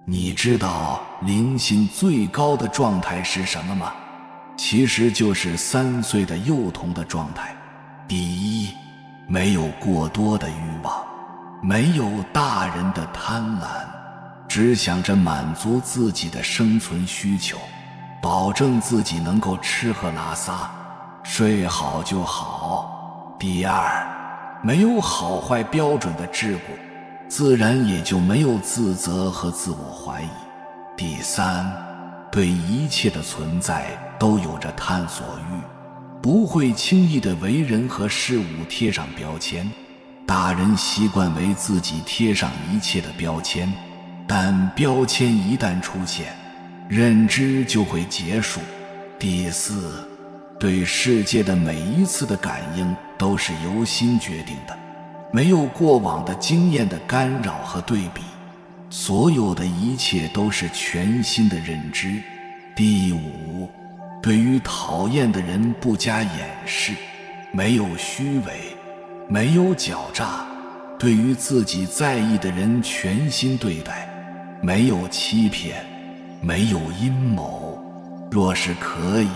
你知道灵性最高的状态是什么吗？其实就是3岁的幼童的状态。第一，没有过多的欲望，没有大人的贪婪，只想着满足自己的生存需求，保证自己能够吃喝拉撒，睡好就好。第二，没有好坏标准的桎梏，自然也就没有自责和自我怀疑。第三，对一切的存在都有着探索欲，不会轻易地为人和事物贴上标签。大人习惯为自己贴上一切的标签，但标签一旦出现，认知就会结束。第四，对世界的每一次的感应都是由心决定的，没有过往的经验的干扰和对比，所有的一切都是全新的认知。第五，对于讨厌的人不加掩饰，没有虚伪，没有狡诈，对于自己在意的人全心对待，没有欺骗，没有阴谋。若是可以，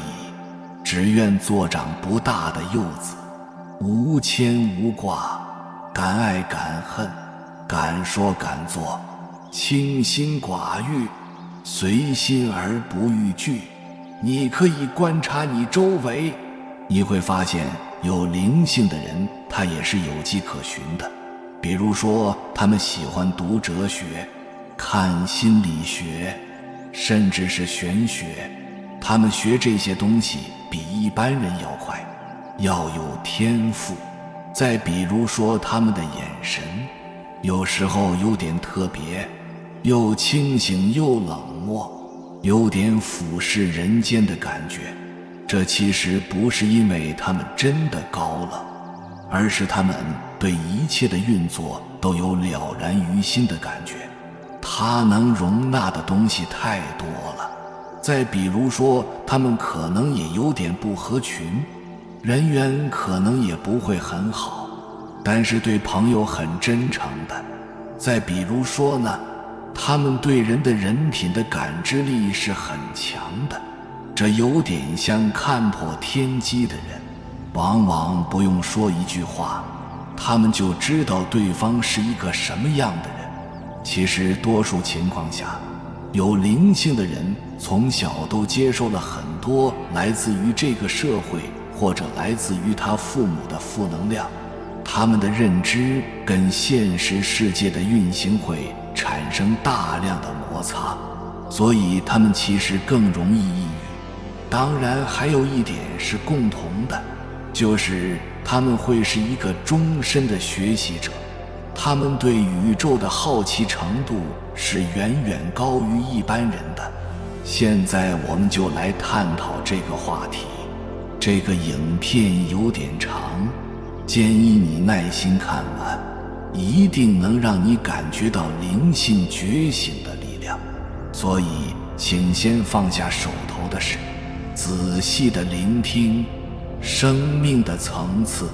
只愿做长不大的幼子，无牵无挂，敢爱敢恨，敢说敢做，清心寡欲，随心而不逾矩。你可以观察你周围，你会发现有灵性的人他也是有迹可循的。比如说他们喜欢读哲学，看心理学，甚至是玄学，他们学这些东西比一般人要快，要有天赋。再比如说他们的眼神，有时候有点特别，又清醒又冷漠，有点俯视人间的感觉。这其实不是因为他们真的高冷，而是他们对一切的运作都有了然于心的感觉，它能容纳的东西太多了。再比如说他们可能也有点不合群，人缘可能也不会很好，但是对朋友很真诚的。再比如说呢，他们对人的人品的感知力是很强的，这有点像看破天机的人，往往不用说一句话，他们就知道对方是一个什么样的人。其实多数情况下，有灵性的人从小都接受了很多来自于这个社会或者来自于他父母的负能量，他们的认知跟现实世界的运行会产生大量的摩擦，所以他们其实更容易抑郁。当然还有一点是共同的，就是他们会是一个终身的学习者，他们对宇宙的好奇程度是远远高于一般人的。现在我们就来探讨这个话题。这个影片有点长，建议你耐心看完，一定能让你感觉到灵性觉醒的力量。所以请先放下手头的事，仔细地聆听。生命的层次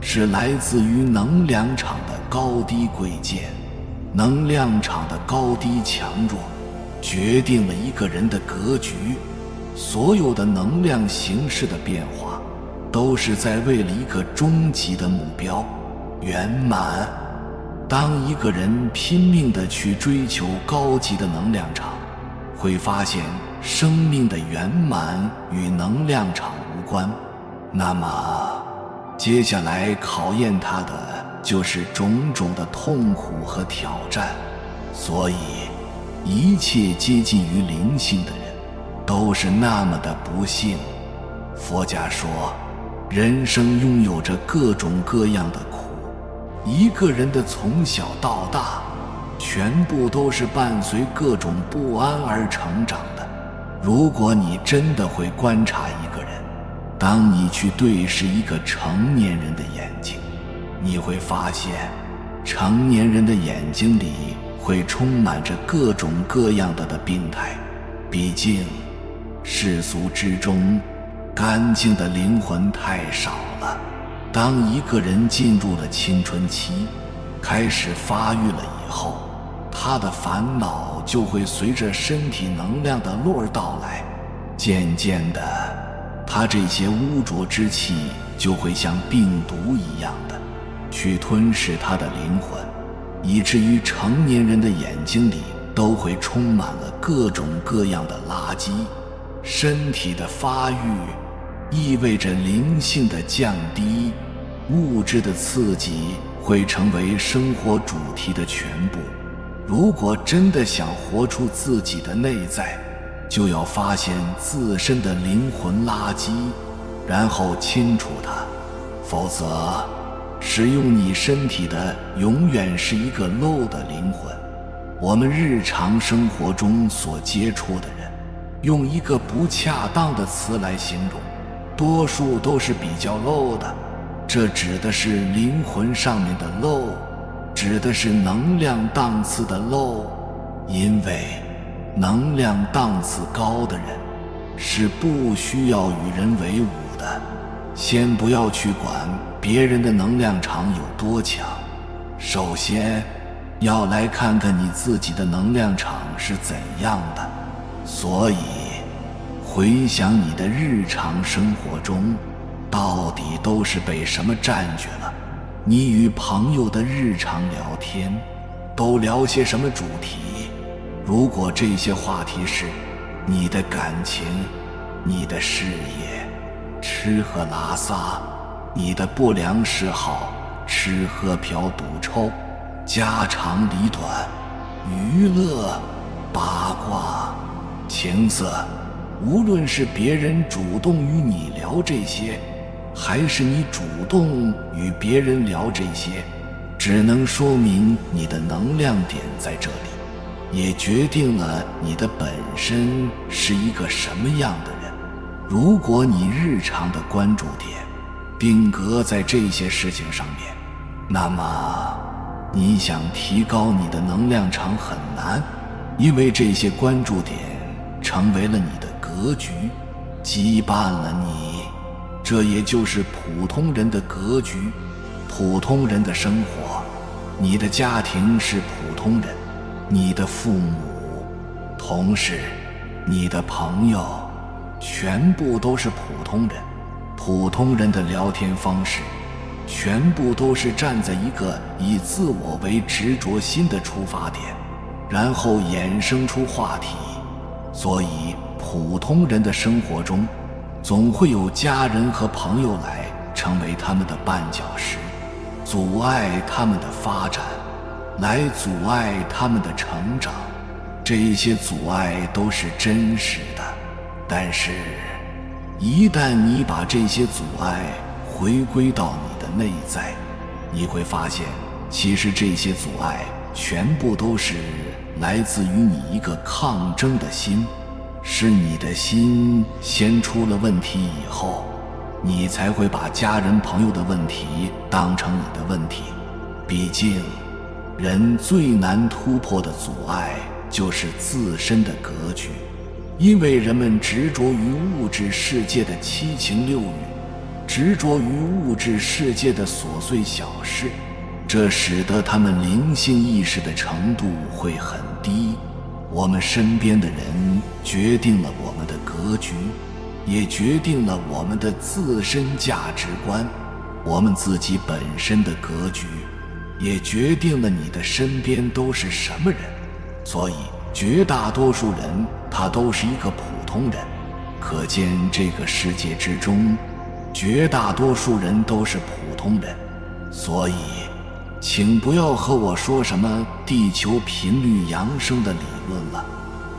是来自于能量场的高低贵贱，能量场的高低强弱决定了一个人的格局。所有的能量形式的变化都是在为了一个终极的目标——圆满。当一个人拼命地去追求高级的能量场，会发现生命的圆满与能量场无关。那么接下来考验他的就是种种的痛苦和挑战。所以一切接近于灵性的人都是那么的不幸。佛家说，人生拥有着各种各样的苦，一个人的从小到大全部都是伴随各种不安而成长的。如果你真的会观察一个人，当你去对视一个成年人的眼睛，你会发现成年人的眼睛里会充满着各种各样的病态。毕竟世俗之中干净的灵魂太少了。当一个人进入了青春期，开始发育了以后，他的烦恼就会随着身体能量的落儿到来，渐渐的，他这些污浊之气就会像病毒一样的去吞噬他的灵魂，以至于成年人的眼睛里都会充满了各种各样的垃圾。身体的发育意味着灵性的降低，物质的刺激会成为生活主题的全部。如果真的想活出自己的内在，就要发现自身的灵魂垃圾，然后清除它，否则使用你身体的永远是一个漏的灵魂。我们日常生活中所接触的人，用一个不恰当的词来形容，多数都是比较漏的。这指的是灵魂上面的漏，指的是能量档次的漏。因为能量档次高的人是不需要与人为伍的。先不要去管别人的能量场有多强，首先要来看看你自己的能量场是怎样的。所以回想你的日常生活中到底都是被什么占据了。你与朋友的日常聊天都聊些什么主题？如果这些话题是你的感情、你的事业、吃喝拉撒、你的不良嗜好、吃喝嫖赌抽、家长里短、娱乐、八卦、情色，无论是别人主动与你聊这些，还是你主动与别人聊这些，只能说明你的能量点在这里，也决定了你的本身是一个什么样的人。如果你日常的关注点定格在这些事情上面，那么你想提高你的能量场很难，因为这些关注点成为了你的格局，羁绊了你。这也就是普通人的格局，普通人的生活。你的家庭是普通人，你的父母、同事、你的朋友，全部都是普通人。普通人的聊天方式，全部都是站在一个以自我为执着心的出发点，然后衍生出话题。所以普通人的生活中总会有家人和朋友来成为他们的绊脚石，阻碍他们的发展，来阻碍他们的成长。这些阻碍都是真实的，但是一旦你把这些阻碍回归到你的内在，你会发现其实这些阻碍全部都是来自于你一个抗争的心。是你的心先出了问题以后，你才会把家人朋友的问题当成你的问题。毕竟人最难突破的阻碍就是自身的格局，因为人们执着于物质世界的七情六欲，执着于物质世界的琐碎小事，这使得他们灵性意识的程度会很低。我们身边的人决定了我们的格局，也决定了我们的自身价值观。我们自己本身的格局也决定了你的身边都是什么人。所以绝大多数人他都是一个普通人，可见这个世界之中绝大多数人都是普通人。所以请不要和我说什么地球频率扬升的理论了，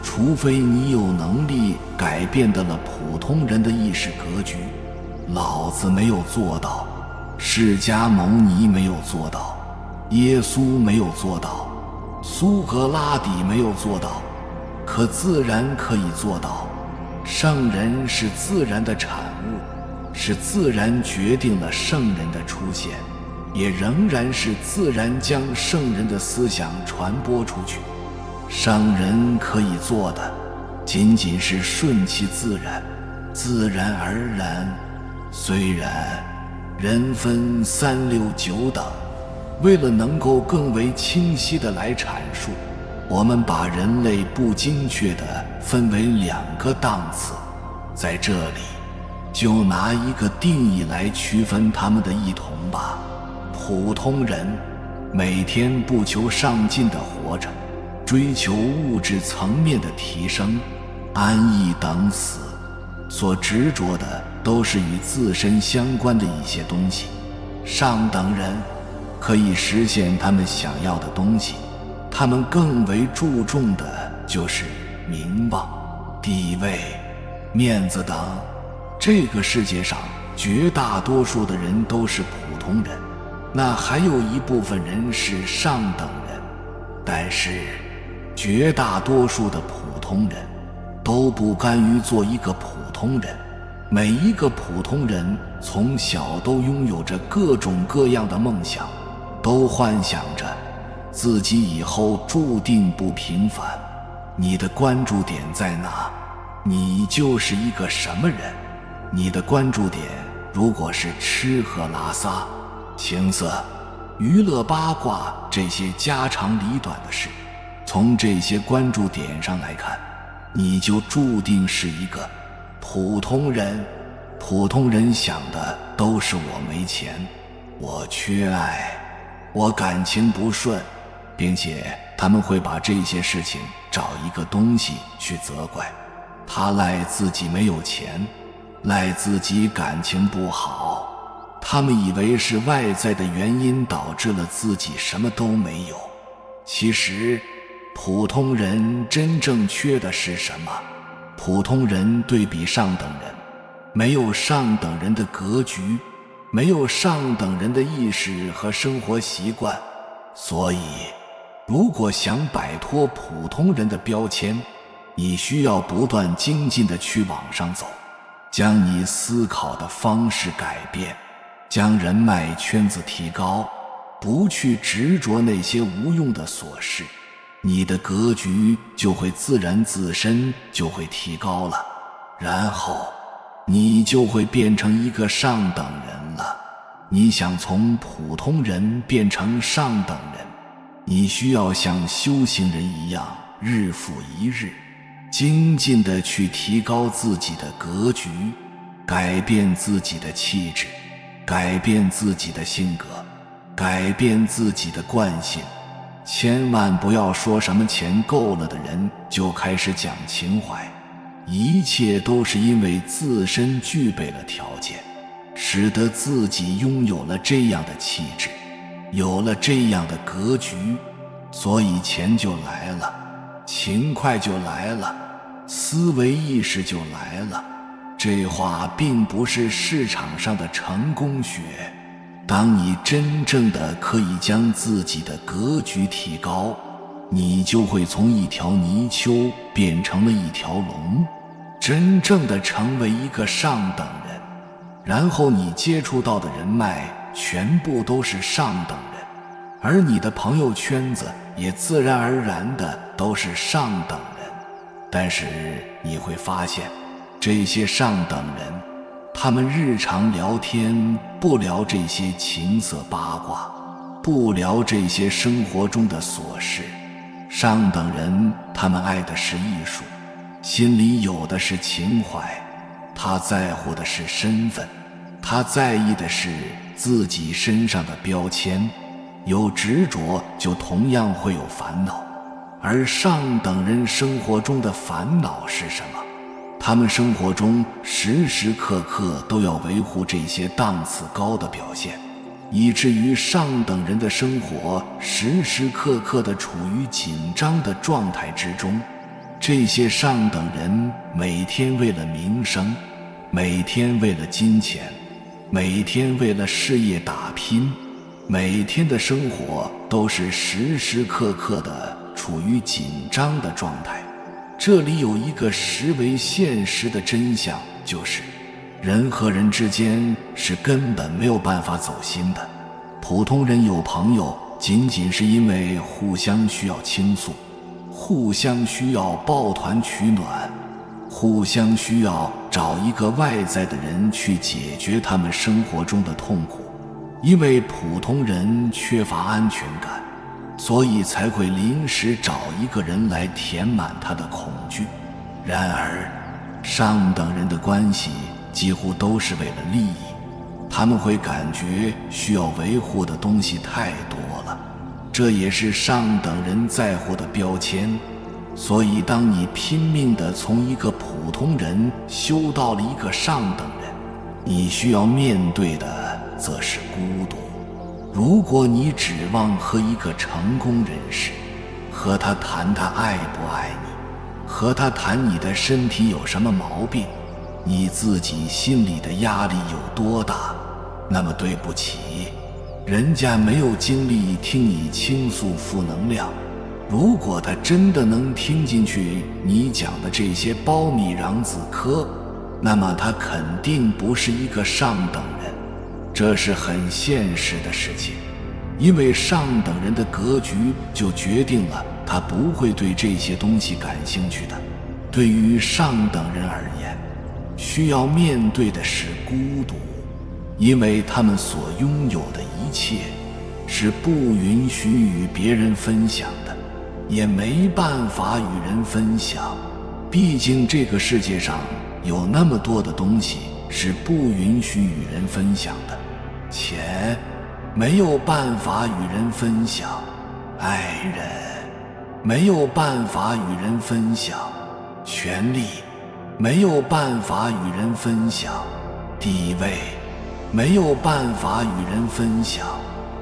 除非你有能力改变得了普通人的意识格局。老子没有做到，释迦牟尼没有做到，耶稣没有做到，苏格拉底没有做到，可自然可以做到。圣人是自然的产物，是自然决定了圣人的出现，也仍然是自然将圣人的思想传播出去。圣人可以做的仅仅是顺其自然，自然而然。虽然人分3、6、9等，为了能够更为清晰地来阐述，我们把人类不精确地分为2个档次，在这里就拿一个定义来区分他们的异同吧。普通人每天不求上进地活着，追求物质层面的提升、安逸等死，所执着的都是与自身相关的一些东西。上等人可以实现他们想要的东西，他们更为注重的就是名望、地位、面子等。这个世界上绝大多数的人都是普通人，那还有一部分人是上等人，但是绝大多数的普通人都不甘于做一个普通人。每一个普通人从小都拥有着各种各样的梦想，都幻想着自己以后注定不平凡。你的关注点在哪，你就是一个什么人。你的关注点如果是吃喝拉撒、情色、娱乐、八卦这些家长里短的事，从这些关注点上来看，你就注定是一个普通人。普通人想的都是我没钱，我缺爱，我感情不顺，并且他们会把这些事情找一个东西去责怪。他赖自己没有钱，赖自己感情不好，他们以为是外在的原因导致了自己什么都没有。其实普通人真正缺的是什么？普通人对比上等人，没有上等人的格局，没有上等人的意识和生活习惯。所以如果想摆脱普通人的标签，你需要不断精进地去往上走，将你思考的方式改变，将人脉圈子提高，不去执着那些无用的琐事，你的格局就会自然自身就会提高了，然后你就会变成一个上等人了。你想从普通人变成上等人，你需要像修行人一样，日复一日精进地去提高自己的格局，改变自己的气质，改变自己的性格，改变自己的惯性。千万不要说什么钱够了的人就开始讲情怀，一切都是因为自身具备了条件，使得自己拥有了这样的气质，有了这样的格局，所以钱就来了，勤快就来了，思维意识就来了。这话并不是市场上的成功学。当你真正的可以将自己的格局提高，你就会从一条泥鳅变成了一条龙，真正的成为一个上等人。然后你接触到的人脉全部都是上等人，而你的朋友圈子也自然而然的都是上等人。但是你会发现，这些上等人他们日常聊天不聊这些情色八卦，不聊这些生活中的琐事。上等人他们爱的是艺术，心里有的是情怀，他在乎的是身份，他在意的是自己身上的标签。有执着就同样会有烦恼，而上等人生活中的烦恼是什么？他们生活中时时刻刻都要维护这些档次高的表现，以至于上等人的生活时时刻刻地处于紧张的状态之中。这些上等人每天为了名声，每天为了金钱，每天为了事业打拼，每天的生活都是时时刻刻地处于紧张的状态。这里有一个实为现实的真相，就是人和人之间是根本没有办法走心的。普通人有朋友仅仅是因为互相需要倾诉，互相需要抱团取暖，互相需要找一个外在的人去解决他们生活中的痛苦。因为普通人缺乏安全感，所以才会临时找一个人来填满他的恐惧。然而，上等人的关系几乎都是为了利益，他们会感觉需要维护的东西太多了，这也是上等人在乎的标签。所以当你拼命地从一个普通人修到了一个上等人，你需要面对的则是孤独。如果你指望和一个成功人士，和他谈他爱不爱你，和他谈你的身体有什么毛病，你自己心里的压力有多大，那么对不起，人家没有精力听你倾诉负能量。如果他真的能听进去你讲的这些苞米瓤子嗑，那么他肯定不是一个上等人。这是很现实的事情，因为上等人的格局就决定了他不会对这些东西感兴趣的。对于上等人而言，需要面对的是孤独，因为他们所拥有的一切是不允许与别人分享的，也没办法与人分享。毕竟这个世界上有那么多的东西是不允许与人分享的。钱没有办法与人分享，爱人没有办法与人分享，权力没有办法与人分享，地位没有办法与人分享。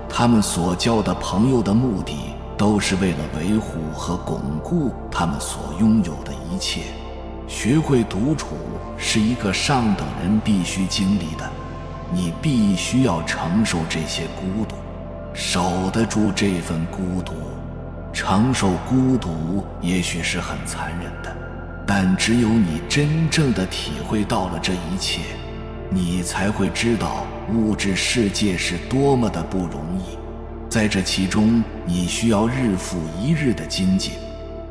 他们所交的朋友的目的都是为了维护和巩固他们所拥有的一切。学会独处是一个上等人必须经历的，你必须要承受这些孤独，守得住这份孤独。承受孤独也许是很残忍的，但只有你真正的体会到了这一切，你才会知道物质世界是多么的不容易。在这其中，你需要日复一日的精进，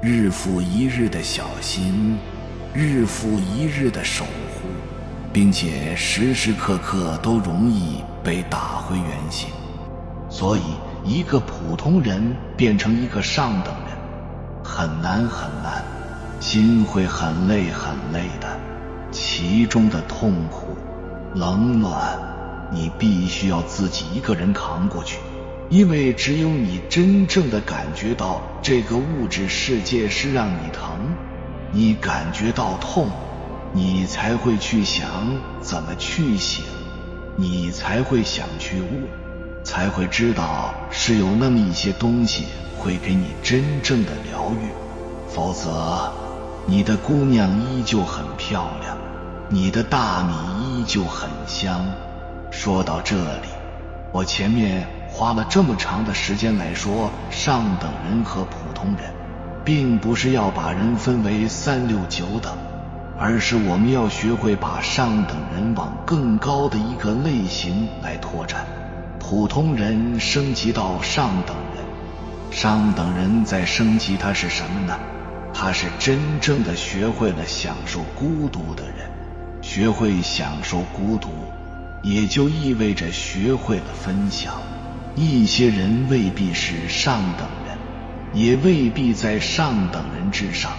日复一日的小心，日复一日的守护，并且时时刻刻都容易被打回原形。所以一个普通人变成一个上等人很难很难，心会很累很累的，其中的痛苦冷暖你必须要自己一个人扛过去。因为只有你真正的感觉到这个物质世界是让你疼，你感觉到痛，你才会去想怎么去醒，你才会想去悟，才会知道是有那么一些东西会给你真正的疗愈。否则你的姑娘依旧很漂亮，你的大米依旧很香。说到这里，我前面花了这么长的时间来说上等人和普通人，并不是要把人分为3、6、9等，而是我们要学会把上等人往更高的一个类型来拓展。普通人升级到上等人，上等人再升级，他是什么呢？他是真正的学会了享受孤独的人。学会享受孤独，也就意味着学会了分享。一些人未必是上等人，也未必在上等人之上，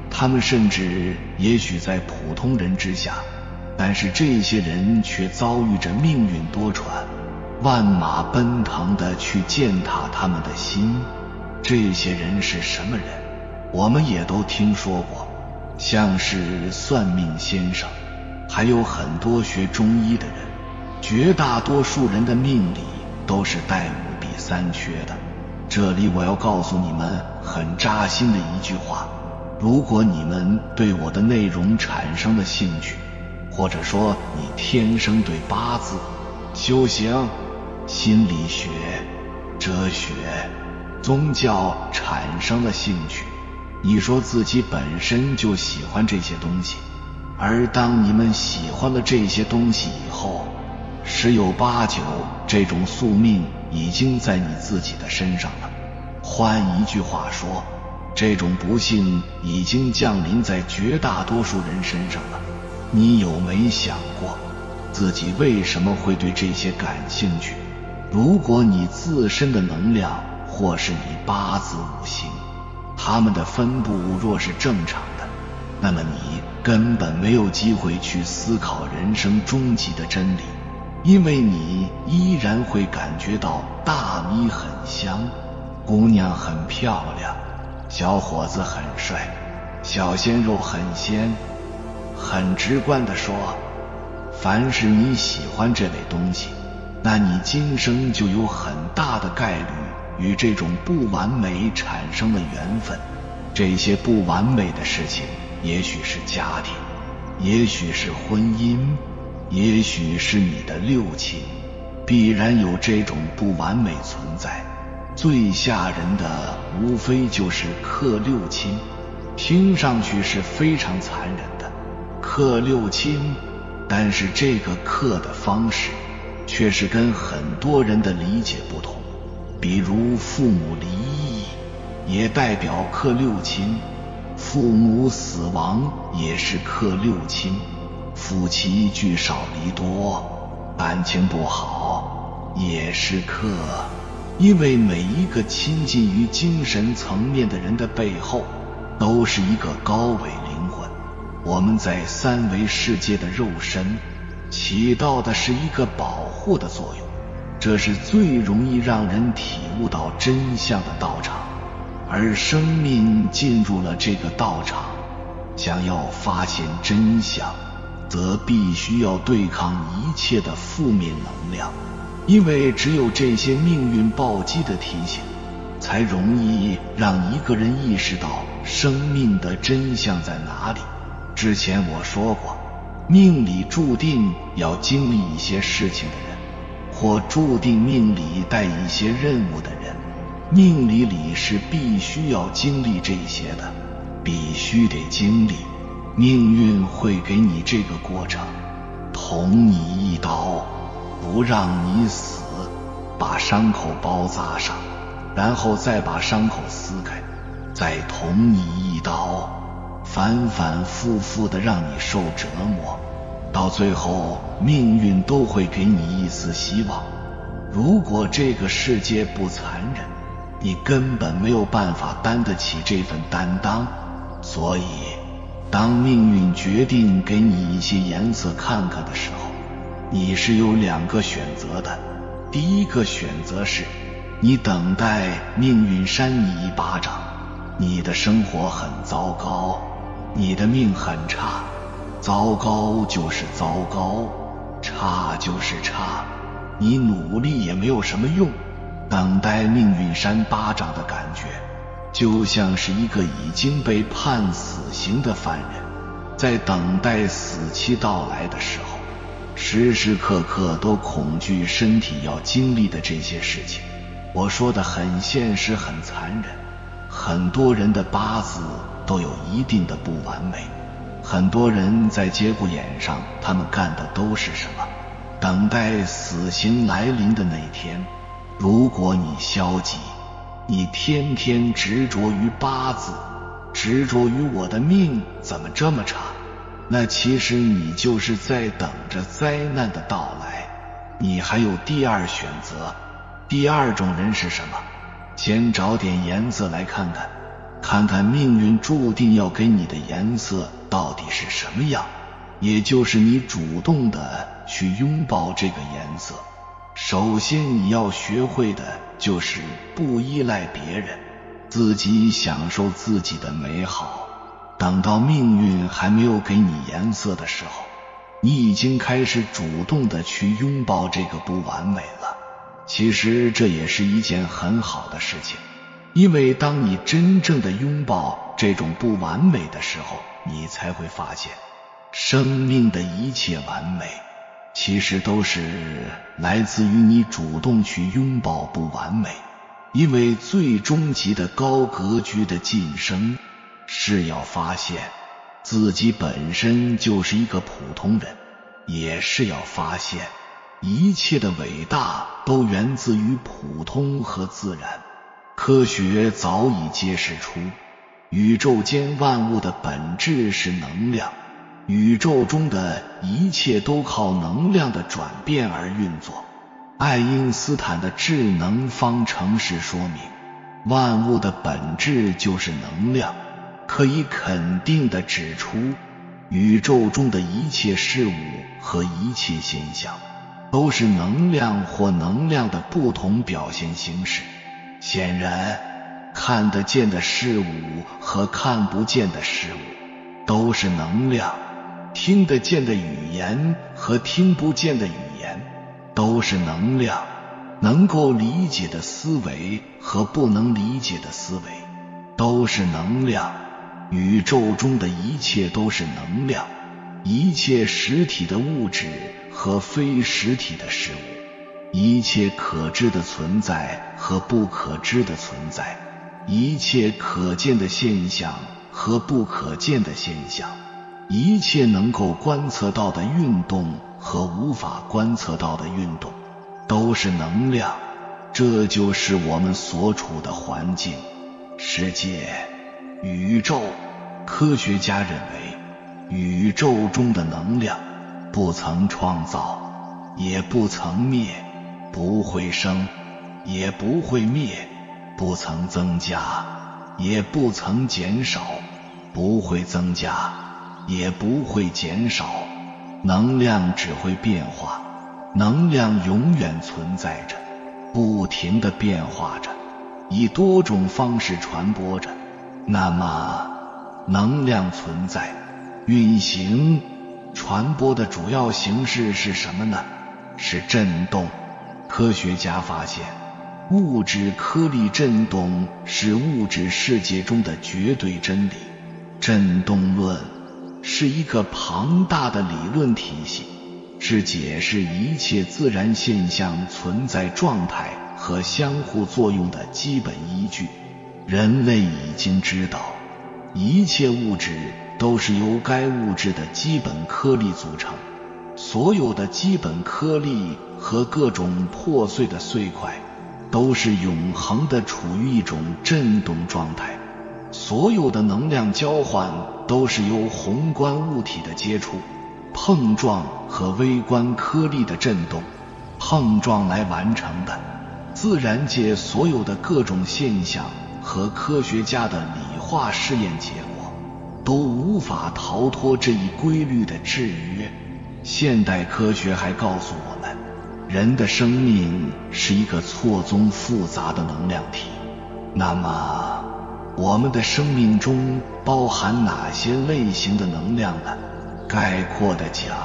他们甚至也许在普通人之下，但是这些人却遭遇着命运多舛，万马奔腾地去践踏他们的心。这些人是什么人？我们也都听说过，像是算命先生，还有很多学中医的人。绝大多数人的命里都是带5比3缺的。这里我要告诉你们很扎心的一句话，如果你们对我的内容产生了兴趣，或者说你天生对八字、修行、心理学、哲学、宗教产生了兴趣，你说自己本身就喜欢这些东西，而当你们喜欢了这些东西以后，10有8九这种宿命已经在你自己的身上了。换一句话说，这种不幸已经降临在绝大多数人身上了。你有没想过自己为什么会对这些感兴趣？如果你自身的能量或是你八字五行，它们的分布若是正常的，那么你根本没有机会去思考人生终极的真理，因为你依然会感觉到大米很香，姑娘很漂亮，小伙子很帅，小鲜肉很鲜。很直观地说，凡是你喜欢这类东西，那你今生就有很大的概率与这种不完美产生了缘分。这些不完美的事情，也许是家庭，也许是婚姻，也许是你的六亲，必然有这种不完美存在。最吓人的无非就是克六亲，听上去是非常残忍的，克六亲，但是这个克的方式却是跟很多人的理解不同。比如父母离异也代表克六亲，父母死亡也是克六亲，夫妻聚少离多，感情不好也是克。因为每一个亲近于精神层面的人的背后，都是一个高维灵魂。我们在三维世界的肉身起到的是一个保护的作用，这是最容易让人体悟到真相的道场。而生命进入了这个道场，想要发现真相，则必须要对抗一切的负面能量，因为只有这些命运暴击的提醒，才容易让一个人意识到生命的真相在哪里。之前我说过，命里注定要经历一些事情的人，或注定命里带一些任务的人，命理里是必须要经历这些的，必须得经历。命运会给你这个过程，捅你一刀，不让你死，把伤口包扎上，然后再把伤口撕开，再捅你一刀，反反复复地让你受折磨，到最后命运都会给你一丝希望。如果这个世界不残忍，你根本没有办法担得起这份担当。所以当命运决定给你一些颜色看看的时候，你是有两个选择的。第一个选择是，你等待命运扇你一巴掌，你的生活很糟糕，你的命很差，糟糕就是糟糕，差就是差，你努力也没有什么用。等待命运扇巴掌的感觉，就像是一个已经被判死刑的犯人，在等待死期到来的时候，时时刻刻都恐惧身体要经历的这些事情。我说的很现实，很残忍。很多人的八字都有一定的不完美，很多人在节骨眼上，他们干的都是什么？等待死刑来临的那天，如果你消极，你天天执着于八字，执着于我的命怎么这么差，那其实你就是在等着灾难的到来。你还有第二选择。第二种人是什么？先找点颜色来看看，看看命运注定要给你的颜色到底是什么样，也就是你主动的去拥抱这个颜色。首先你要学会的就是不依赖别人，自己享受自己的美好。等到命运还没有给你颜色的时候，你已经开始主动的去拥抱这个不完美了。其实这也是一件很好的事情，因为当你真正的拥抱这种不完美的时候，你才会发现生命的一切完美其实都是来自于你主动去拥抱不完美。因为最终极的高格局的晋升是要发现自己本身就是一个普通人，也是要发现一切的伟大都源自于普通和自然。科学早已揭示出，宇宙间万物的本质是能量，宇宙中的一切都靠能量的转变而运作。爱因斯坦的智能方程式说明，万物的本质就是能量，可以肯定地指出，宇宙中的一切事物和一切现象，都是能量或能量的不同表现形式。显然，看得见的事物和看不见的事物都是能量，听得见的语言和听不见的语言都是能量，能够理解的思维和不能理解的思维都是能量。宇宙中的一切都是能量，一切实体的物质和非实体的事物，一切可知的存在和不可知的存在，一切可见的现象和不可见的现象，一切能够观测到的运动和无法观测到的运动都是能量。这就是我们所处的环境、世界、宇宙。科学家认为，宇宙中的能量不曾创造，也不曾灭，不会生，也不会灭，不曾增加，也不曾减少，不会增加，也不会减少。能量只会变化，能量永远存在着，不停地变化着，以多种方式传播着。那么，能量存在、运行、传播的主要形式是什么呢？是振动。科学家发现，物质颗粒振动是物质世界中的绝对真理。振动论是一个庞大的理论体系，是解释一切自然现象存在状态和相互作用的基本依据。人类已经知道，一切物质都是由该物质的基本颗粒组成，所有的基本颗粒和各种破碎的碎块都是永恒地处于一种振动状态。所有的能量交换都是由宏观物体的接触、碰撞和微观颗粒的振动、碰撞来完成的。自然界所有的各种现象和科学家的理化试验结果都无法逃脱这一规律的制约。现代科学还告诉我们，人的生命是一个错综复杂的能量体。那么，我们的生命中包含哪些类型的能量呢？概括地讲，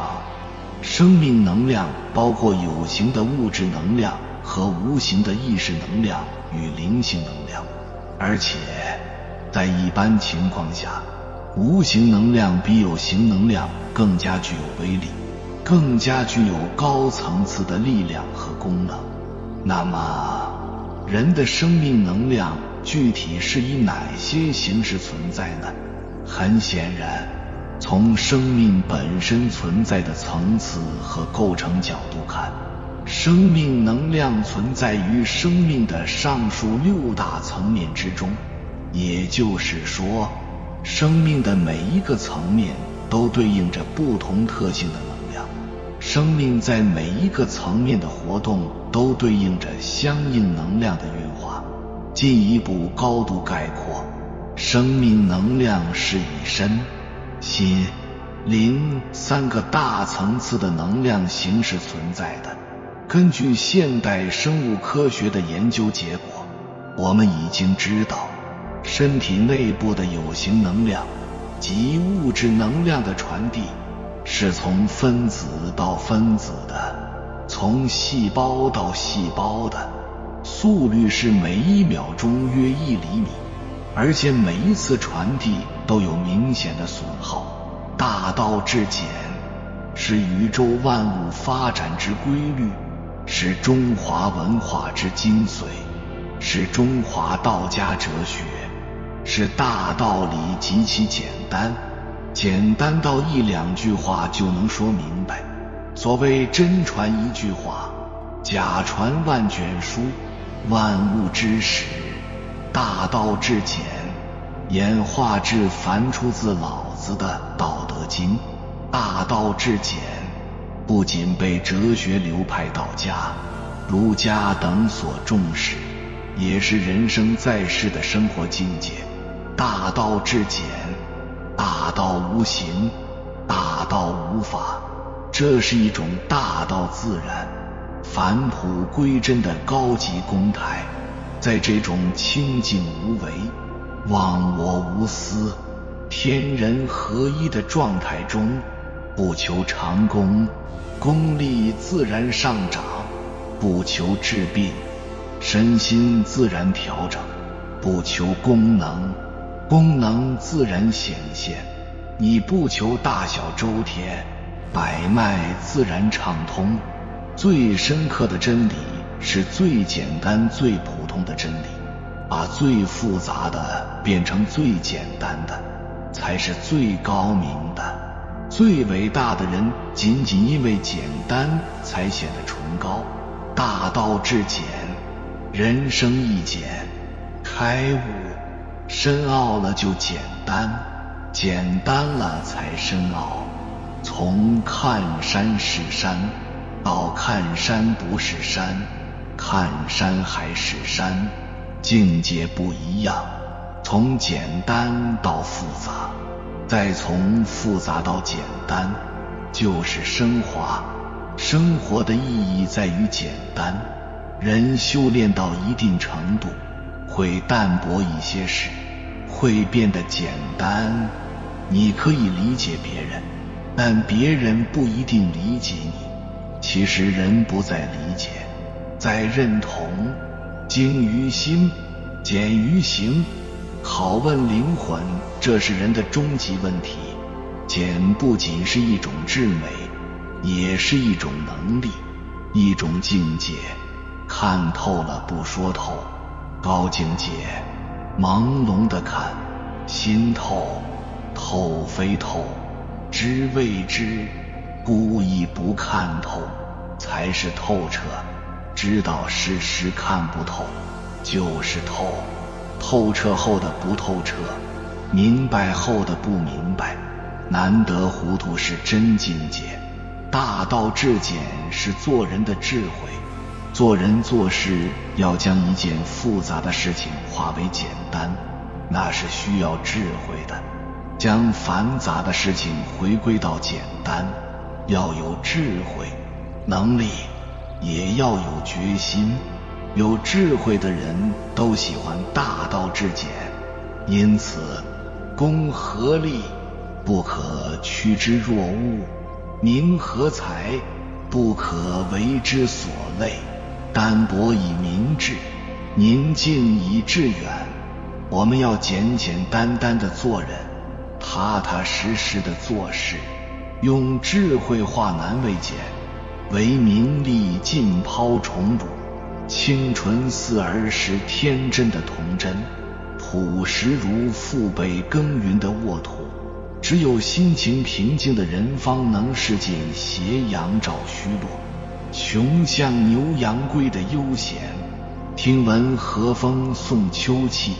生命能量包括有形的物质能量和无形的意识能量与灵性能量，而且在一般情况下，无形能量比有形能量更加具有威力，更加具有高层次的力量和功能。那么，人的生命能量具体是以哪些形式存在呢？很显然，从生命本身存在的层次和构成角度看，生命能量存在于生命的上述6大层面之中。也就是说，生命的每一个层面都对应着不同特性的能量，生命在每一个层面的活动都对应着相应能量的运化。进一步高度概括，生命能量是以身、心、灵3个大层次的能量形式存在的。根据现代生物科学的研究结果，我们已经知道，身体内部的有形能量及物质能量的传递是从分子到分子的，从细胞到细胞的，速率是每1秒钟约1厘米，而且每一次传递都有明显的损耗。大道至简是宇宙万物发展之规律，是中华文化之精髓，是中华道家哲学，是大道理极其简单，简单到1、2句话就能说明白。所谓真传一句话，假传万卷书，万物之始，大道至简，演化至凡出自老子的《道德经》。大道至简不仅被哲学流派道家、儒家等所重视，也是人生在世的生活境界。大道至简，大道无形，大道无法，这是一种大道自然、返璞归真的高级公态。在这种清净无为、忘我无私、天人合一的状态中，不求长功，功力自然上涨；不求治病，身心自然调整；不求功能，功能自然显现。你不求大小周天，百脉自然畅通。最深刻的真理是最简单最普通的真理，把最复杂的变成最简单的，才是最高明的。最伟大的人仅仅因为简单才显得崇高。大道至简，人生亦简。开悟深奥了就简单，简单了才深奥。从看山是山到看山不是山，看山还是山，境界不一样。从简单到复杂，再从复杂到简单，就是升华。生活的意义在于简单。人修炼到一定程度，会淡薄一些事，会变得简单。你可以理解别人，但别人不一定理解你。其实人不在理解，在认同。精于心，简于行。拷问灵魂，这是人的终极问题。简不仅是一种至美，也是一种能力，一种境界。看透了不说透，高境界。朦胧的看，心透，透非透，知未知，故意不看透，才是透彻。知道事实看不透，就是透。透彻后的不透彻，明白后的不明白。难得糊涂是真境界。大道至简是做人的智慧。做人做事要将一件复杂的事情化为简单，那是需要智慧的。将繁杂的事情回归到简单，要有智慧，能力也要有决心。有智慧的人都喜欢大道至简，因此功和利不可趋之若鹜，名和财不可为之所累。淡泊以明志，宁静以致远。我们要简简单单的做人，踏踏实实的做事，用智慧化难为简，为名利尽抛宠辱。清纯似儿时天真的童真，朴实如父辈耕耘的沃土。只有心情平静的人方能视尽斜阳照虚落，穷巷牛羊归的悠闲。听闻和风送秋气，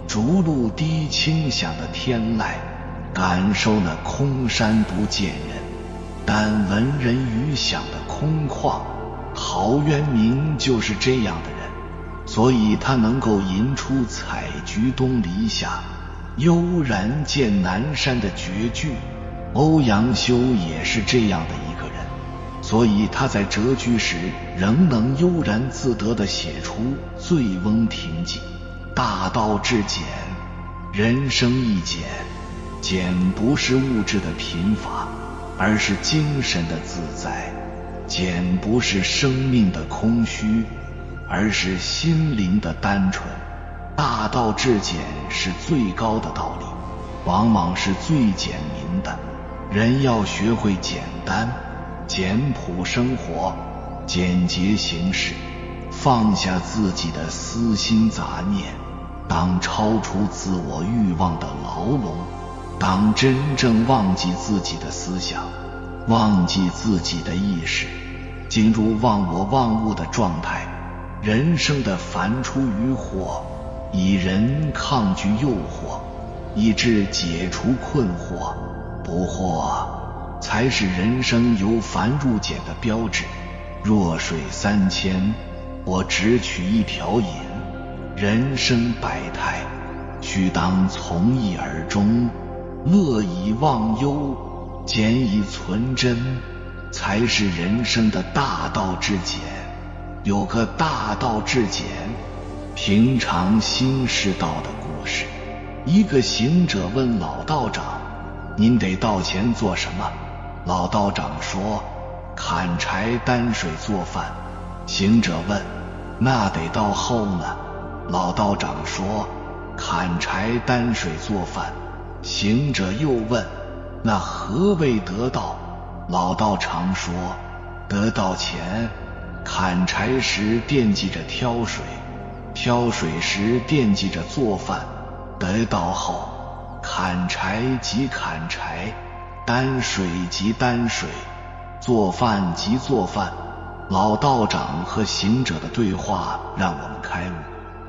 竹露滴清响的天籁，感受那空山不见人，但闻人语响的空旷。陶渊明就是这样的人，所以他能够吟出采菊东篱下，悠然见南山的绝句。欧阳修也是这样的一个人，所以他在谪居时仍能悠然自得地写出醉翁亭记。大道至简，人生亦简。简不是物质的贫乏，而是精神的自在。简不是生命的空虚，而是心灵的单纯。大道至简是最高的道理，往往是最简明的。人要学会简单，简朴生活，简洁行事，放下自己的私心杂念。当超出自我欲望的牢笼，当真正忘记自己的思想，忘记自己的意识，进入忘我忘物的状态，人生的凡出于惑，以人抗拒诱惑，以致解除困惑。不惑才是人生由繁入简的标志。弱水三千，我只取一瓢饮，人生百态，须当从一而终，乐以忘忧，简以存真，才是人生的大道至简。有个大道至简，平常心是道的故事。一个行者问老道长：您得道前做什么？老道长说：砍柴担水做饭。行者问：那得道后呢？老道长说：砍柴担水做饭。行者又问：那何谓得道？老道长说：得道前，砍柴时惦记着挑水，挑水时惦记着做饭；得道后，砍柴即砍柴，担水即担水，做饭即做饭。老道长和行者的对话让我们开悟，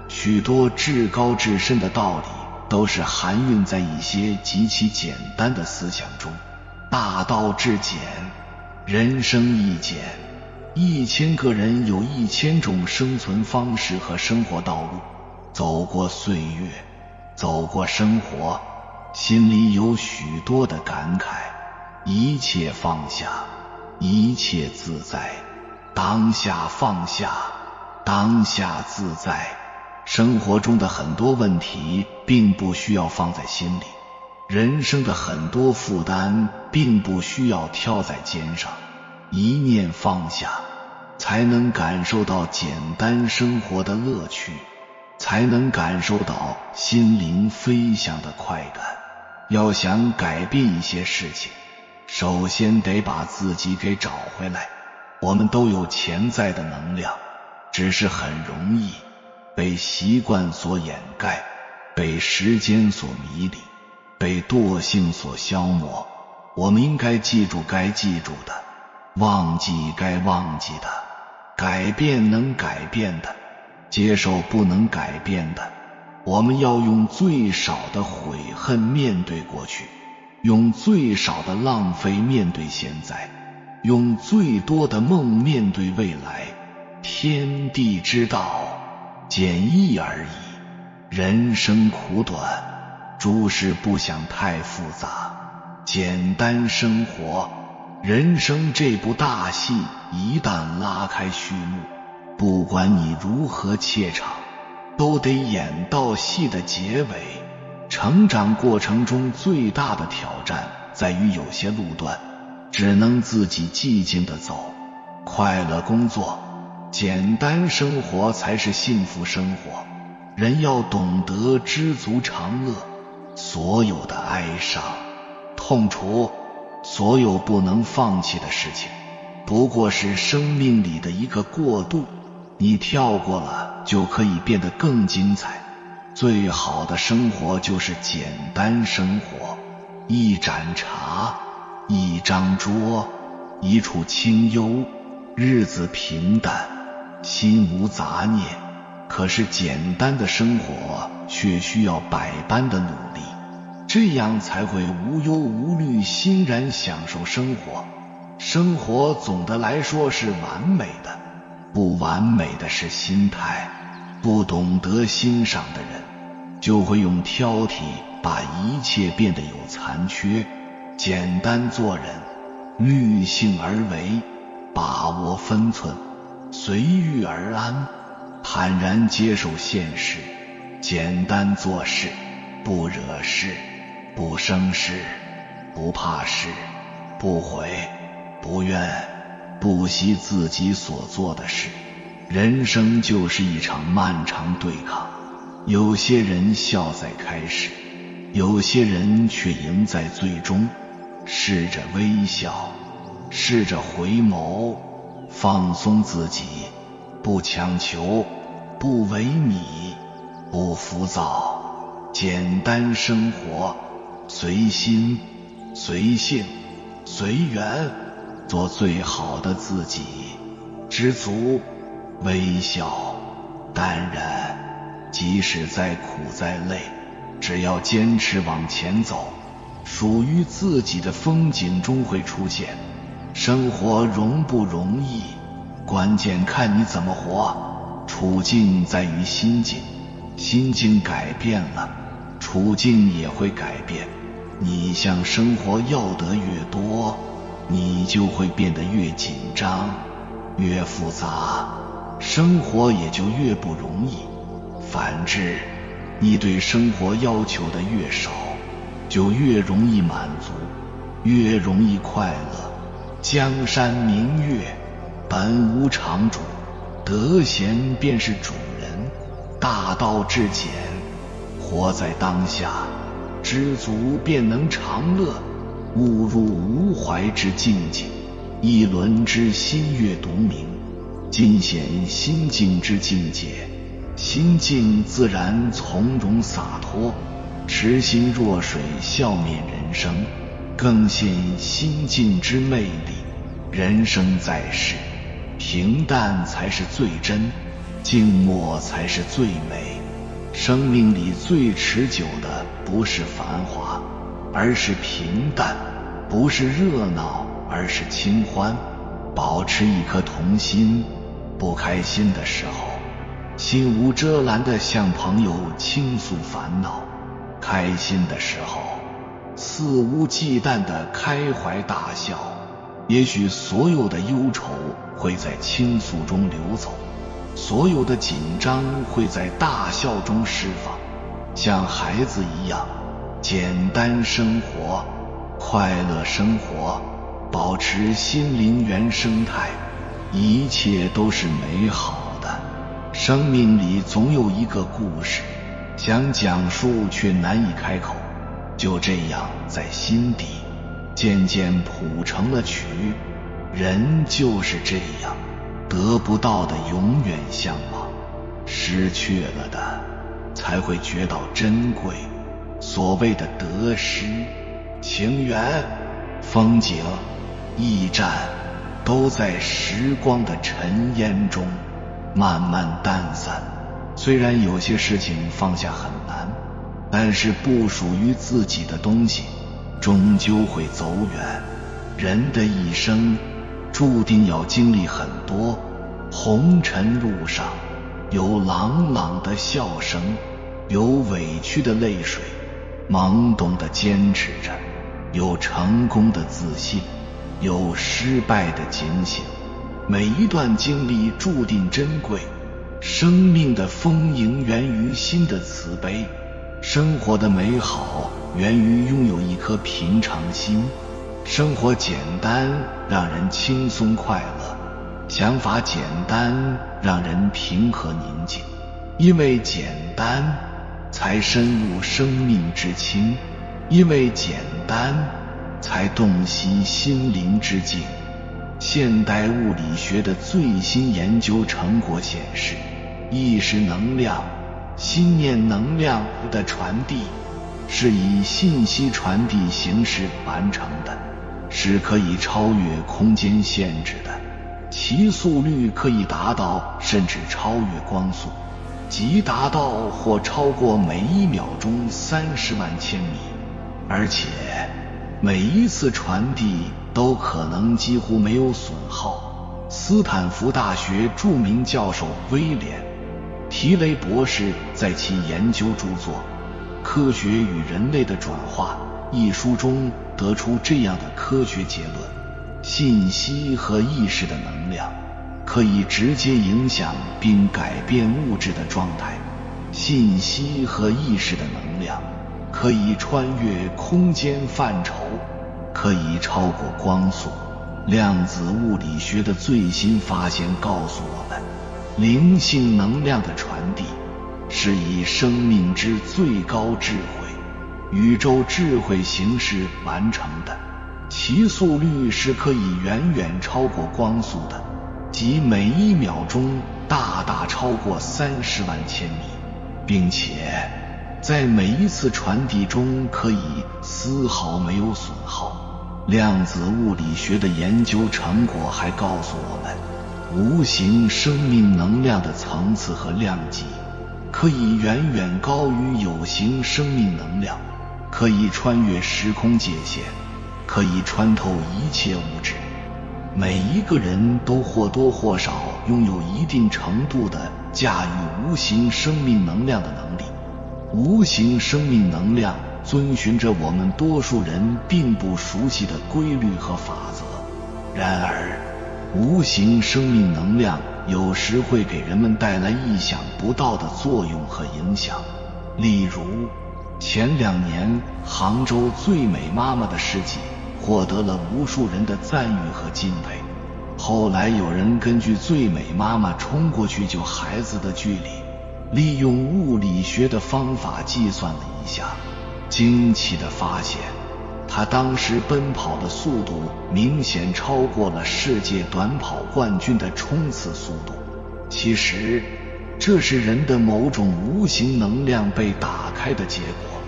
许多至高至深的道理都是含蕴在一些极其简单的思想中。大道至简，人生亦简。1000个人有1000种生存方式和生活道路，走过岁月，走过生活，心里有许多的感慨。一切放下，一切自在，当下放下，当下自在。生活中的很多问题并不需要放在心里，人生的很多负担并不需要挑在肩上。一念放下，才能感受到简单生活的乐趣，才能感受到心灵飞翔的快感。要想改变一些事情，首先得把自己给找回来。我们都有潜在的能量，只是很容易被习惯所掩盖，被时间所迷离，被惰性所消磨。我们应该记住该记住的，忘记该忘记的，改变能改变的，接受不能改变的。我们要用最少的悔恨面对过去，用最少的浪费面对现在，用最多的梦面对未来。天地之道，简易而已。人生苦短，诸事不想太复杂，简单生活。人生这部大戏一旦拉开序幕，不管你如何怯场，都得演到戏的结尾。成长过程中最大的挑战在于有些路段只能自己寂静地走。快乐工作，简单生活才是幸福生活。人要懂得知足常乐，所有的哀伤、痛楚，所有不能放弃的事情，不过是生命里的一个过渡，你跳过了就可以变得更精彩。最好的生活就是简单生活，一盏茶，一张桌，一处清幽，日子平淡，心无杂念。可是简单的生活却需要百般的努力，这样才会无忧无虑，欣然享受生活。生活总的来说是完美的，不完美的是心态。不懂得欣赏的人，就会用挑剔把一切变得有残缺。简单做人，虑性而为，把握分寸，随遇而安，坦然接受现实。简单做事，不惹事，不生事，不怕事，不悔，不怨，不惜自己所做的事。人生就是一场漫长对抗，有些人笑在开始，有些人却赢在最终。试着微笑，试着回眸，放松自己，不强求，不萎靡，不浮躁，简单生活，随心，随性，随缘，做最好的自己。知足，微笑，淡然，即使再苦再累，只要坚持往前走，属于自己的风景终会出现。生活容不容易，关键看你怎么活。处境在于心境，心境改变了，处境也会改变。你向生活要得越多，你就会变得越紧张，越复杂，生活也就越不容易。反之，你对生活要求的越少，就越容易满足，越容易快乐。江山明月，本无常主，得闲便是主人。大道至简，活在当下，知足便能长乐。误入无怀之境界，一轮之心月独明。尽显心境之境界，心境自然从容洒脱，池心若水，笑面人生，更现心境之魅力。人生在世，平淡才是最真，静默才是最美。生命里最持久的不是繁华，而是平淡；不是热闹，而是清欢。保持一颗童心，不开心的时候，心无遮拦地向朋友倾诉烦恼；开心的时候，肆无忌惮地开怀大笑。也许所有的忧愁会在倾诉中流走，所有的紧张会在大笑中释放。像孩子一样，简单生活，快乐生活，保持心灵原生态，一切都是美好的。生命里总有一个故事，想讲述却难以开口，就这样在心底渐渐谱成了曲。人就是这样，得不到的永远向往，失去了的才会觉到珍贵。所谓的得失、情缘、风景、驿站，都在时光的尘烟中慢慢淡散。虽然有些事情放下很难，但是不属于自己的东西终究会走远。人的一生注定要经历很多，红尘路上有朗朗的笑声，有委屈的泪水，懵懂的坚持着，有成功的自信，有失败的警醒。每一段经历注定珍贵，生命的丰盈源于心的慈悲，生活的美好源于拥有一颗平常心。生活简单，让人轻松快乐；想法简单，让人平和宁静。因为简单，才深入生命之轻；因为简单，才洞悉心灵之境。现代物理学的最新研究成果显示，意识能量、心念能量的传递是以信息传递形式完成的，是可以超越空间限制的，其速率可以达到甚至超越光速，即达到或超过每1秒钟30万千米，而且每一次传递都可能几乎没有损耗。斯坦福大学著名教授威廉·提雷博士在其研究著作《科学与人类的转化》一书中得出这样的科学结论：信息和意识的能量可以直接影响并改变物质的状态，信息和意识的能量可以穿越空间范畴，可以超过光速。量子物理学的最新发现告诉我们，灵性能量的传递是以生命之最高智慧、宇宙智慧形式完成的，其速率是可以远远超过光速的，即每1秒钟大大超过30万千米，并且在每一次传递中可以丝毫没有损耗。量子物理学的研究成果还告诉我们，无形生命能量的层次和量级可以远远高于有形生命能量，可以穿越时空界限，可以穿透一切物质。每一个人都或多或少拥有一定程度的驾驭无形生命能量的能力。无形生命能量遵循着我们多数人并不熟悉的规律和法则，然而无形生命能量有时会给人们带来意想不到的作用和影响。例如，前2年杭州最美妈妈的事迹获得了无数人的赞誉和敬佩。后来有人根据最美妈妈冲过去救孩子的距离，利用物理学的方法计算了一下，惊奇地发现她当时奔跑的速度明显超过了世界短跑冠军的冲刺速度。其实这是人的某种无形能量被打开的结果。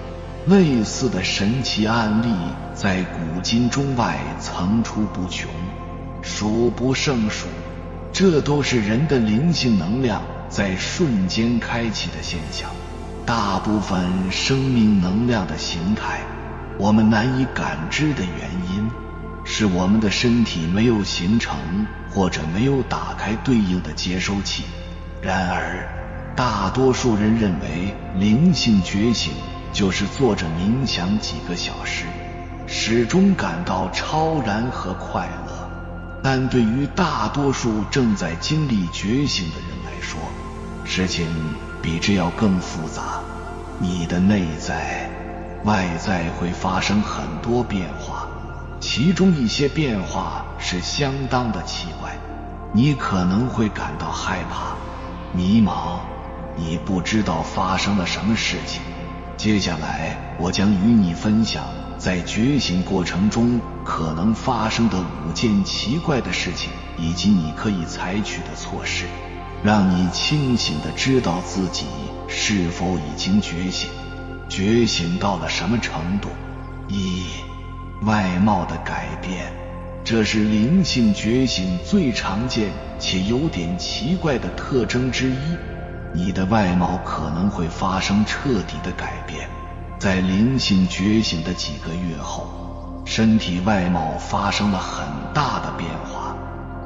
类似的神奇案例在古今中外层出不穷，数不胜数，这都是人的灵性能量在瞬间开启的现象。大部分生命能量的形态，我们难以感知的原因，是我们的身体没有形成或者没有打开对应的接收器。然而，大多数人认为灵性觉醒就是坐着冥想几个小时，始终感到超然和快乐。但对于大多数正在经历觉醒的人来说，事情比这要更复杂。你的内在、外在会发生很多变化，其中一些变化是相当的奇怪。你可能会感到害怕、迷茫，你不知道发生了什么事情。接下来我将与你分享在觉醒过程中可能发生的5件奇怪的事情，以及你可以采取的措施，让你清醒地知道自己是否已经觉醒，觉醒到了什么程度。1. 外貌的改变，这是灵性觉醒最常见且有点奇怪的特征之一。你的外貌可能会发生彻底的改变。在灵性觉醒的几个月后，身体外貌发生了很大的变化，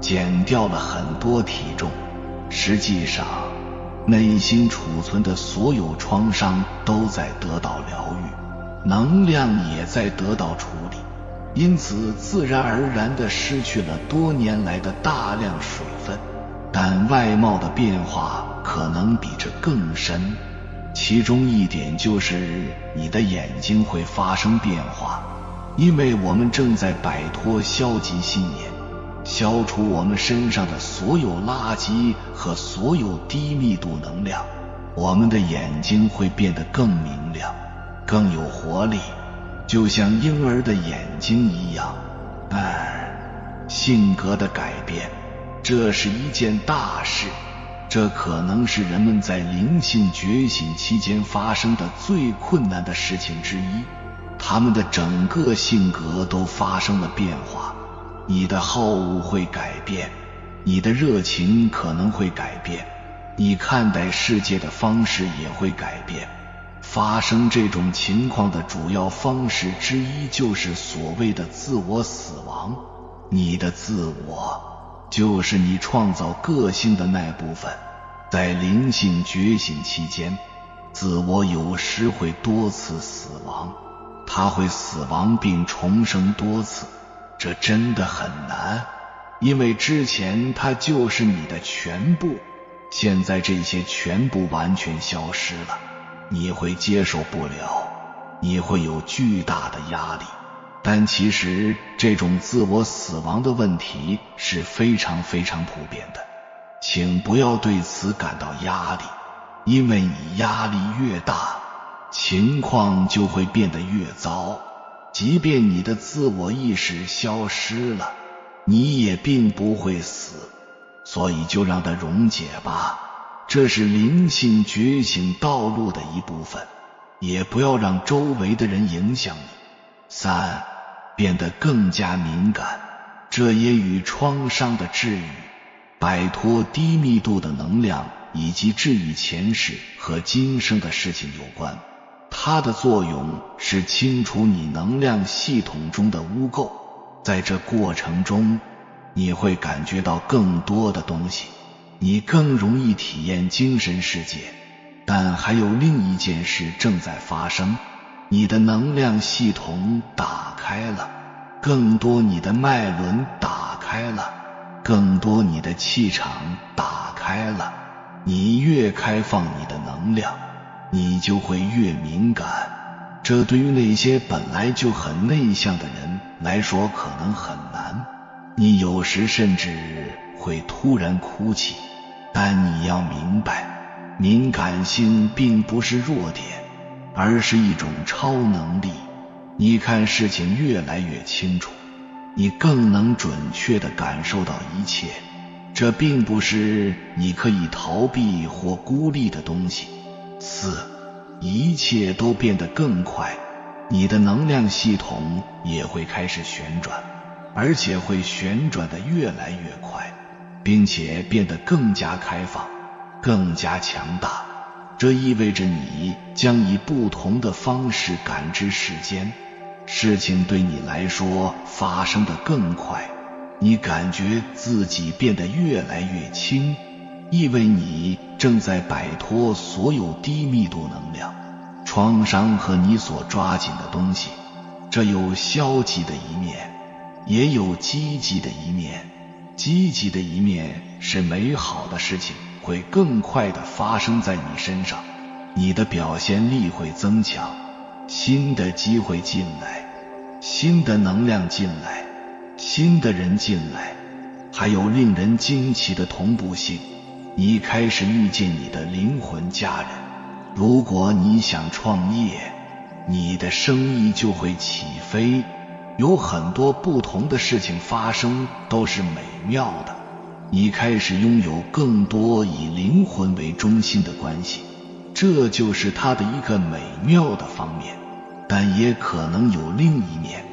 减掉了很多体重。实际上，内心储存的所有创伤都在得到疗愈，能量也在得到处理，因此自然而然地失去了多年来的大量水分。但外貌的变化可能比这更深，其中一点就是你的眼睛会发生变化，因为我们正在摆脱消极信念，消除我们身上的所有垃圾和所有低密度能量。我们的眼睛会变得更明亮，更有活力，就像婴儿的眼睛一样。性格的改变，这是一件大事，这可能是人们在灵性觉醒期间发生的最困难的事情之一。他们的整个性格都发生了变化，你的好恶会改变，你的热情可能会改变，你看待世界的方式也会改变。发生这种情况的主要方式之一就是所谓的自我死亡。你的自我就是你创造个性的那部分。在灵性觉醒期间，自我有时会多次死亡，它会死亡并重生多次。这真的很难，因为之前它就是你的全部，现在这些全部完全消失了，你会接受不了，你会有巨大的压力。但其实这种自我死亡的问题是非常非常普遍的，请不要对此感到压力，因为你压力越大，情况就会变得越糟。即便你的自我意识消失了，你也并不会死，所以就让它溶解吧，这是灵性觉醒道路的一部分，也不要让周围的人影响你。3. 变得更加敏感，这也与创伤的治愈、摆脱低密度的能量以及治愈前世和今生的事情有关。它的作用是清除你能量系统中的污垢，在这过程中，你会感觉到更多的东西，你更容易体验精神世界。但还有另一件事正在发生，你的能量系统打开了，更多你的脉轮打开了，更多你的气场打开了。你越开放你的能量，你就会越敏感。这对于那些本来就很内向的人来说可能很难，你有时甚至会突然哭泣。但你要明白，敏感性并不是弱点，而是一种超能力。你看事情越来越清楚，你更能准确地感受到一切。这并不是你可以逃避或孤立的东西。4. 一切都变得更快，你的能量系统也会开始旋转，而且会旋转得越来越快，并且变得更加开放，更加强大。这意味着你将以不同的方式感知世间，事情对你来说发生得更快，你感觉自己变得越来越轻，意味你正在摆脱所有低密度能量、创伤和你所抓紧的东西。这有消极的一面，也有积极的一面。积极的一面是美好的事情会更快地发生在你身上，你的表现力会增强，新的机会进来，新的能量进来，新的人进来，还有令人惊奇的同步性。你开始遇见你的灵魂家人。如果你想创业，你的生意就会起飞。有很多不同的事情发生，都是美妙的。你开始拥有更多以灵魂为中心的关系，这就是它的一个美妙的方面。但也可能有另一面，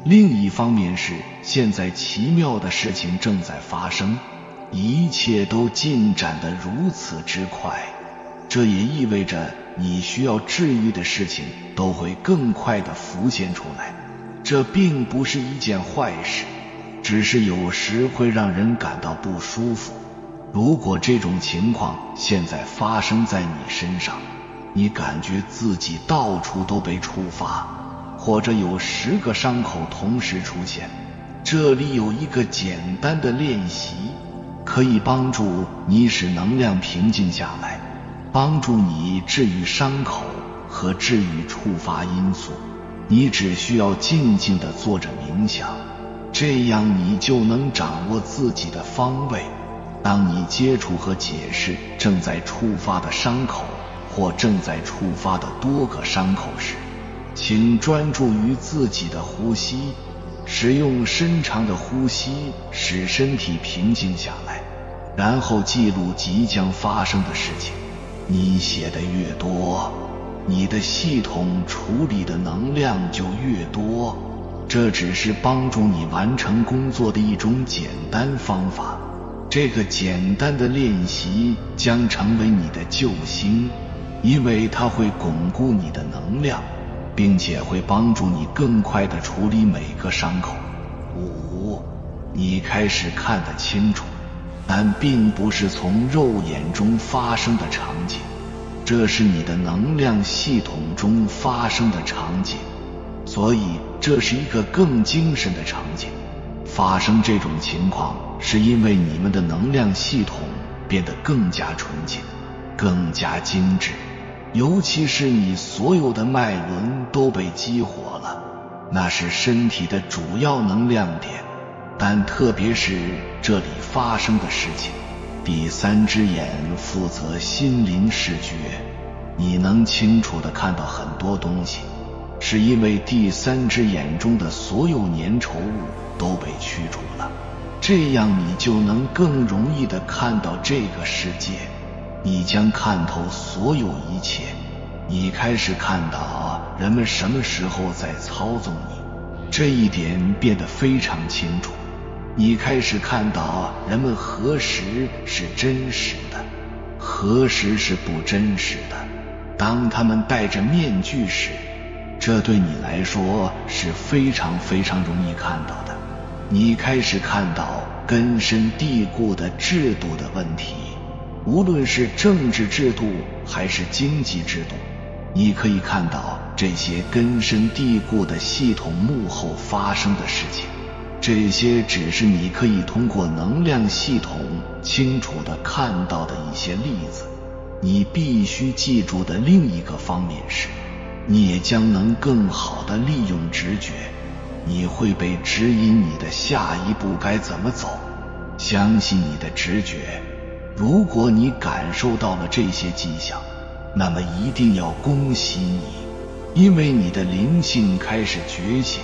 另一方面是现在奇妙的事情正在发生，一切都进展得如此之快。这也意味着你需要治愈的事情都会更快地浮现出来。这并不是一件坏事，只是有时会让人感到不舒服。如果这种情况现在发生在你身上，你感觉自己到处都被触发，或者有10个伤口同时出现，这里有一个简单的练习，可以帮助你使能量平静下来，帮助你治愈伤口和治愈触发因素。你只需要静静地坐着冥想，这样你就能掌握自己的方位。当你接触和解释正在触发的伤口或正在触发的多个伤口时，请专注于自己的呼吸，使用深长的呼吸使身体平静下来，然后记录即将发生的事情。你写的越多，你的系统处理的能量就越多。这只是帮助你完成工作的一种简单方法。这个简单的练习将成为你的救星，因为它会巩固你的能量，并且会帮助你更快地处理每个伤口。5. 你开始看得清楚，但并不是从肉眼中发生的场景，这是你的能量系统中发生的场景，所以这是一个更精神的场景。发生这种情况是因为你们的能量系统变得更加纯净，更加精致，尤其是你所有的脉轮都被激活了，那是身体的主要能量点。但特别是这里发生的事情，第3只眼负责心灵视觉，你能清楚地看到很多东西，是因为第3只眼中的所有粘稠物都被驱除了，这样你就能更容易地看到这个世界。你将看透所有一切，你开始看到人们什么时候在操纵你，这一点变得非常清楚。你开始看到人们何时是真实的，何时是不真实的。当他们戴着面具时，这对你来说是非常非常容易看到的。你开始看到根深蒂固的制度的问题，无论是政治制度还是经济制度，你可以看到这些根深蒂固的系统幕后发生的事情。这些只是你可以通过能量系统清楚地看到的一些例子。你必须记住的另一个方面是，你也将能更好地利用直觉，你会被指引你的下一步该怎么走。相信你的直觉，如果你感受到了这些迹象，那么一定要恭喜你，因为你的灵性开始觉醒。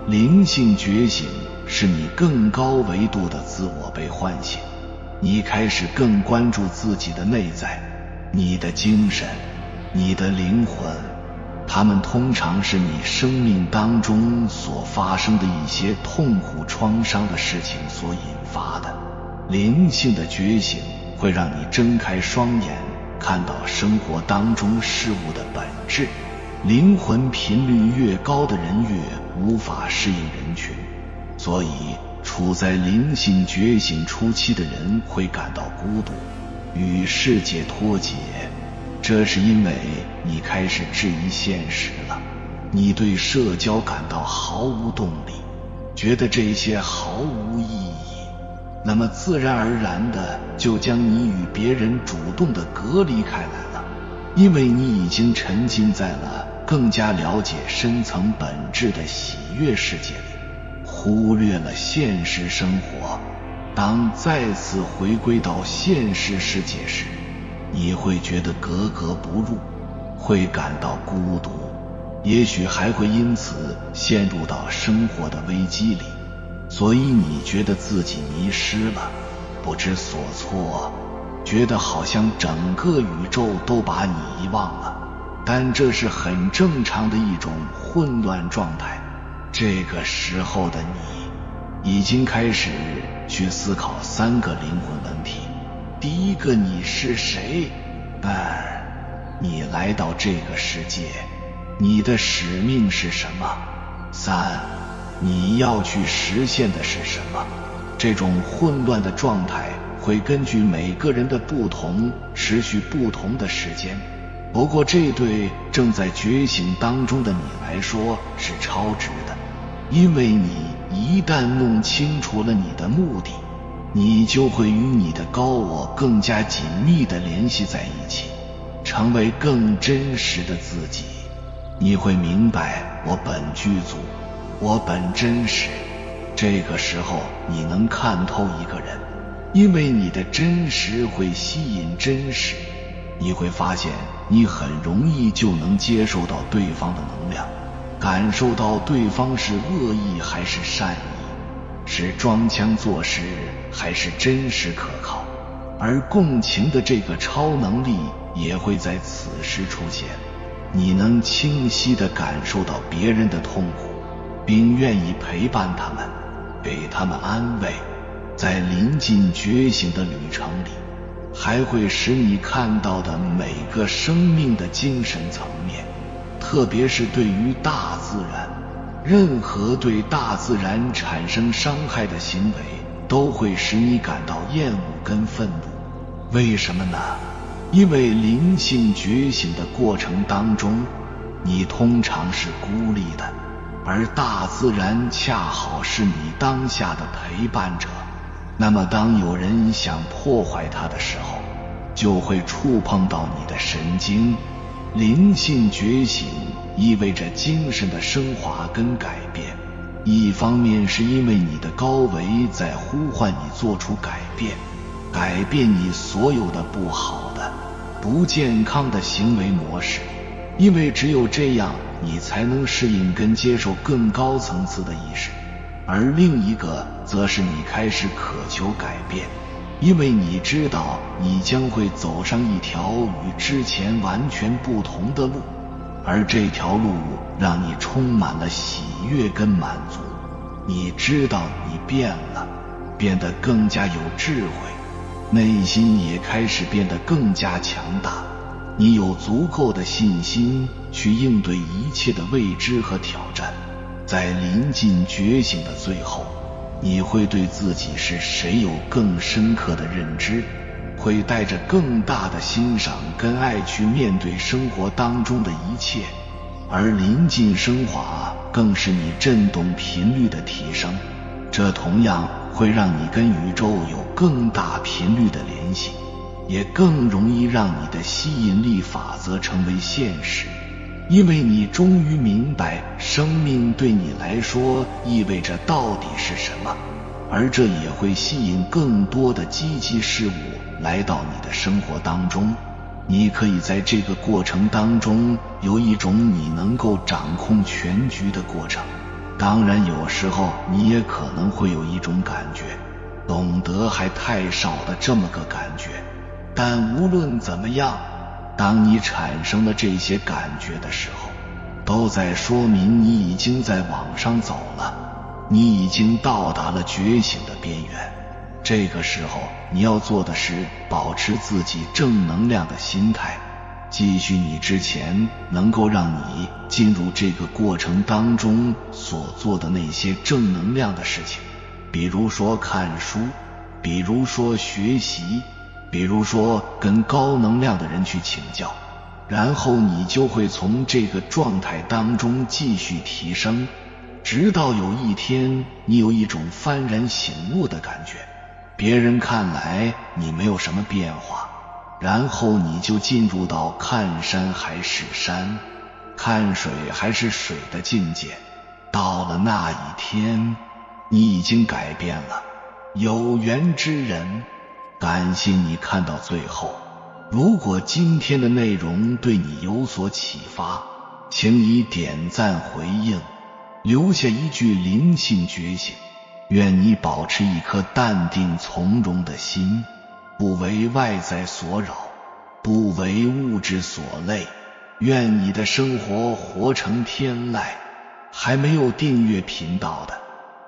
灵性觉醒是你更高维度的自我被唤醒，你开始更关注自己的内在，你的精神，你的灵魂，它们通常是你生命当中所发生的一些痛苦创伤的事情所引发的。灵性的觉醒会让你睁开双眼，看到生活当中事物的本质。灵魂频率越高的人越无法适应人群，所以处在灵性觉醒初期的人会感到孤独，与世界脱节。这是因为你开始质疑现实了，你对社交感到毫无动力，觉得这些毫无意义，那么自然而然的就将你与别人主动地隔离开来了，因为你已经沉浸在了更加了解深层本质的喜悦世界里，忽略了现实生活。当再次回归到现实世界时，你会觉得格格不入，会感到孤独，也许还会因此陷入到生活的危机里，所以你觉得自己迷失了，不知所措，觉得好像整个宇宙都把你遗忘了。但这是很正常的一种混乱状态。这个时候的你已经开始去思考3个灵魂问题。第一个，你是谁？2，你来到这个世界，你的使命是什么？3，你要去实现的是什么？这种混乱的状态会根据每个人的不同持续不同的时间，不过这对正在觉醒当中的你来说是超值的，因为你一旦弄清楚了你的目的，你就会与你的高我更加紧密地联系在一起，成为更真实的自己。你会明白，我本具足，我本真实。这个时候你能看透一个人，因为你的真实会吸引真实。你会发现你很容易就能接受到对方的能量，感受到对方是恶意还是善意，是装腔作势还是真实可靠。而共情的这个超能力也会在此时出现，你能清晰地感受到别人的痛苦，并愿意陪伴他们，给他们安慰。在临近觉醒的旅程里，还会使你看到的每个生命的精神层面，特别是对于大自然，任何对大自然产生伤害的行为都会使你感到厌恶跟愤怒。为什么呢？因为灵性觉醒的过程当中，你通常是孤立的，而大自然恰好是你当下的陪伴者。那么当有人想破坏它的时候，就会触碰到你的神经。灵性觉醒意味着精神的升华跟改变，一方面是因为你的高维在呼唤你做出改变，改变你所有的不好的、不健康的行为模式，因为只有这样你才能适应跟接受更高层次的意识。而另一个则是你开始渴求改变，因为你知道你将会走上一条与之前完全不同的路，而这条路让你充满了喜悦跟满足。你知道你变了，变得更加有智慧，内心也开始变得更加强大。你有足够的信心去应对一切的未知和挑战。在临近觉醒的最后，你会对自己是谁有更深刻的认知，会带着更大的欣赏跟爱去面对生活当中的一切，而临近升华更是你振动频率的提升，这同样会让你跟宇宙有更大频率的联系，也更容易让你的吸引力法则成为现实，因为你终于明白生命对你来说意味着到底是什么，而这也会吸引更多的积极事物来到你的生活当中。你可以在这个过程当中有一种你能够掌控全局的过程。当然有时候你也可能会有一种感觉，懂得还太少的这么个感觉，但无论怎么样，当你产生了这些感觉的时候，都在说明你已经在往上走了，你已经到达了觉醒的边缘。这个时候你要做的是保持自己正能量的心态，继续你之前能够让你进入这个过程当中所做的那些正能量的事情，比如说看书，比如说学习，比如说跟高能量的人去请教，然后你就会从这个状态当中继续提升，直到有一天你有一种幡然醒悟的感觉，别人看来你没有什么变化，然后你就进入到看山还是山，看水还是水的境界。到了那一天，你已经改变了。有缘之人，感谢你看到最后。如果今天的内容对你有所启发，请以点赞回应，留下一句灵性觉醒。愿你保持一颗淡定从容的心，不为外在所扰，不为物质所累。愿你的生活活成天籁。还没有订阅频道的，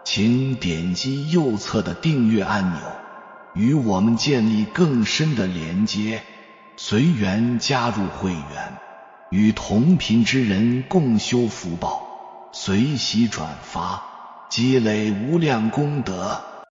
请点击右侧的订阅按钮，与我们建立更深的连接。随缘加入会员，与同频之人共修福报，随喜转发，积累无量功德。